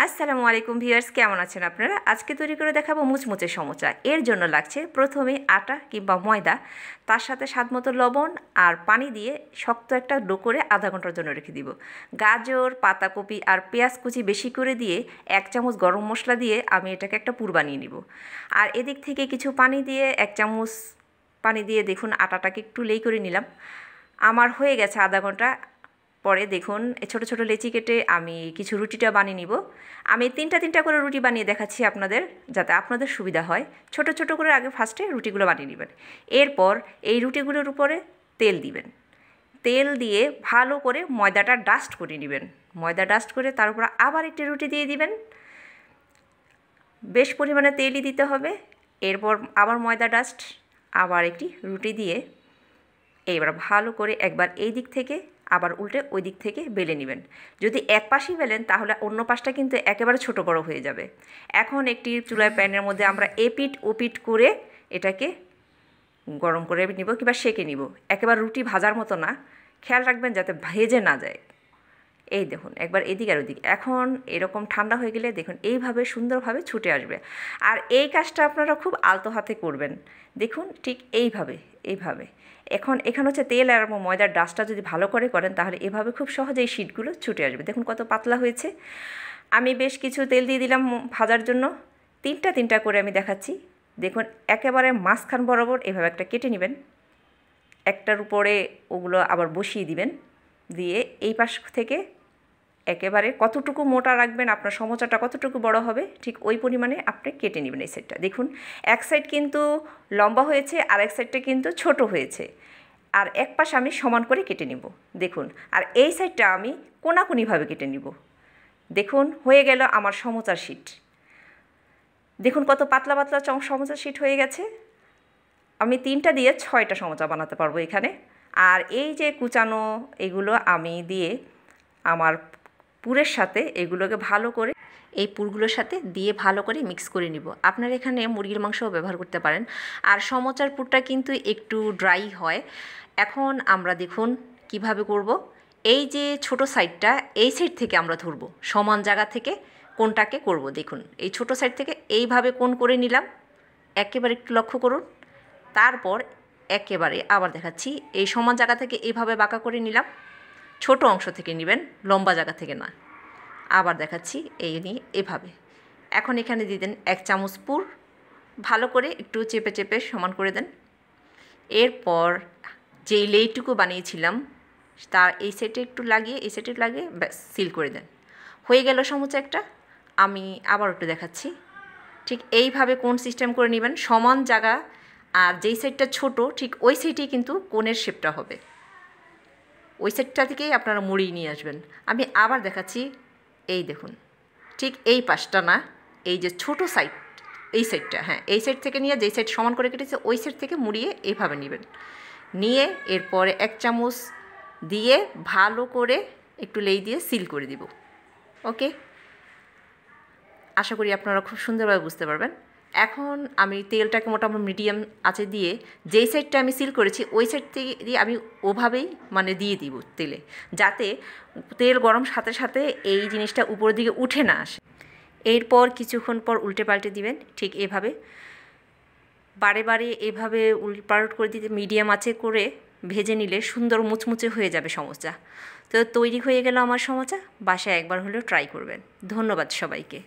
আসসালামু আলাইকুম ভিউয়ার্স, কেমন আছেন আপনারা? আজকে তৈরি করে দেখাবো মুচমুচে সমোচা। এর জন্য লাগছে প্রথমে আটা কিংবা ময়দা, তার সাথে স্বাদমতো লবণ আর পানি দিয়ে শক্ত একটা ডো করে আধা ঘন্টার জন্য রেখে দিব। গাজর, পাতাকপি আর পেঁয়াজ কুচি বেশি করে দিয়ে 1 চামচ গরম মশলা দিয়ে আমি এটাকে একটা পুর বানিয়ে নিব। আর এদিক থেকে কিছু পানি দিয়ে 1 চামচ পানি দিয়ে দেখুন আটাটাকে একটু লেই করে নিলাম। আমার হয়ে গেছে আধা ঘন্টা পরে। দেখুন ছোট ছোট লেচি কেটে আমি কিছু রুটিটা বানিয়ে নিব। আমি তিনটা করে রুটি বানিয়ে দেখাচ্ছি আপনাদের, যাতে আপনাদের সুবিধা হয়। ছোট ছোট করে আগে ফার্স্টে রুটিগুলো বানিয়ে নেবেন। এরপর এই রুটিগুলোর উপরে তেল দিবেন। তেল দিয়ে ভালো করে ময়দাটা ডাস্ট করে নেবেন। ময়দা ডাস্ট করে তার উপর আবার একটি রুটি দিয়ে দিবেন। বেশ পরিমাণে তেলই দিতে হবে। এরপর আবার ময়দা ডাস্ট, আবার একটি রুটি দিয়ে এবার ভালো করে একবার এই দিক থেকে আবার উল্টে ওই দিক থেকে বেলে নেবেন। যদি এক পাশই বেলেন তাহলে অন্য পাশটা কিন্তু একেবারে ছোট বড় হয়ে যাবে। এখন একটি চুলায় প্যানের মধ্যে আমরা এপিট ওপিট করে এটাকে গরম করে নিব কিংবা সেঁকে নিব। একেবারে রুটি ভাজার মতো না, খেয়াল রাখবেন যাতে ভেজে না যায়। এই দেখুন একবার এদিক আর ওদিক। এখন এরকম ঠান্ডা হয়ে গেলে দেখুন এইভাবে সুন্দরভাবে ছুটে আসবে। আর এই কাজটা আপনারা খুব আলতো হাতে করবেন। দেখুন ঠিক এইভাবে। এখন এখানে হচ্ছে তেল আর ময়দার ডাস্টটা যদি ভালো করে করেন তাহলে এভাবে খুব সহজেই শীটগুলো ছুটে আসবে। দেখুন কত পাতলা হয়েছে। আমি বেশ কিছু তেল দিয়ে দিলাম ভাজার জন্য। তিনটা করে আমি দেখাচ্ছি। দেখুন একেবারে মাঝখান বরাবর এভাবে একটা কেটে নেবেন। একটার উপরে ওগুলো আবার বসিয়ে দিবেন। দিয়ে এই পাশ থেকে একেবারে কতটুকু মোটা রাখবেন, আপনার সমোচাটা কতটুকু বড় হবে ঠিক ওই পরিমাণে আপনি কেটে নেবেন এই সাইডটা। দেখুন এক সাইড কিন্তু লম্বা হয়েছে আর এক সাইডটা কিন্তু ছোট হয়েছে। আর এক পাশ আমি সমান করে কেটে নিব। দেখুন আর এই সাইডটা আমি কোনাকুনিভাবে কেটে নিব। দেখুন হয়ে গেল আমার সমোচার শীট। দেখুন কত পাতলা পাতলা সমোচার শীট হয়ে গেছে। আমি 3টা দিয়ে 6টা সমোচা বানাতে পারবো এখানে। আর এই যে কুচানো এগুলো আমি দিয়ে আমার পুরের সাথে এগুলোকে ভালো করে এই পুরগুলোর সাথে দিয়ে ভালো করে মিক্স করে নিব। আপনারা এখানে মুরগির মাংসও ব্যবহার করতে পারেন। আর সমোচার পুরটা কিন্তু একটু ড্রাই হয়। এখন আমরা দেখুন কিভাবে করব। এই যে ছোট সাইডটা, এই সাইড থেকে আমরা ধরব, সমান জায়গা থেকে কোনটাকে করব। দেখুন এই ছোট সাইড থেকে এইভাবে কোণ করে নিলাম, একেবারে একটু লক্ষ্য করুন। তারপর একেবারে আবার দেখাচ্ছি, এই সমান জায়গা থেকে এইভাবে বাঁকা করে নিলাম। ছোট অংশ থেকে নেবেন, লম্বা জায়গা থেকে না। আবার দেখাচ্ছি এই নিয়ে এভাবে। এখন এখানে দিয়ে দেন 1 চামচ পুর, ভালো করে একটু চেপে চেপে সমান করে দেন। এরপর যেই লেইটুকু বানিয়েছিলাম তার এই সাইডে একটু লাগিয়ে এই সাইডে লাগিয়ে ব্যাস সিল করে দেন। হয়ে গেল সমোচা একটা। আমি আবার একটু দেখাচ্ছি। ঠিক এইভাবে কোণ সিস্টেম করে নেবেন, সমান জায়গা। আর যেই সাইডটা ছোট ঠিক ওই সাইডেই কিন্তু কোণের শেপটা হবে। ওই সাইডটা থেকেই আপনারা মুড়িয়ে নিয়ে আসবেন। আমি আবার দেখাচ্ছি, এই দেখুন ঠিক এই পাশটা না, এই যে ছোট সাইড এই সাইডটা, হ্যাঁ এই সাইড থেকে নিয়ে যেই সাইড সমান করে কেটেছে ওই সাইড থেকে মুড়িয়ে এইভাবে নেবেন। নিয়ে এরপরে 1 চামচ দিয়ে ভালো করে একটু লেই দিয়ে সিল করে দিব। ওকে, আশা করি আপনারা খুব সুন্দরভাবে বুঝতে পারবেন। এখন আমি তেলটাকে মোটামুটি মিডিয়াম আঁচে দিয়ে যেই সাইডটা আমি সিল করেছি ওই সাইড থেকে দিয়ে আমি ওভাবেই মানে দিয়ে দিব তেলে, যাতে তেল গরম সাথে সাথে এই জিনিসটা উপরের দিকে উঠে না আসে। এরপর কিছুক্ষণ পর উল্টে পাল্টে দিবেন। ঠিক এভাবে বারে বারে এভাবে উল্টপাল্ট করে দিতে মিডিয়াম আঁচে করে ভেজে নিলে সুন্দর মুচমুচে হয়ে যাবে সমোচা। তো তৈরি হয়ে গেল আমার সমোচা। বাসায় একবার হলেও ট্রাই করবেন। ধন্যবাদ সবাইকে।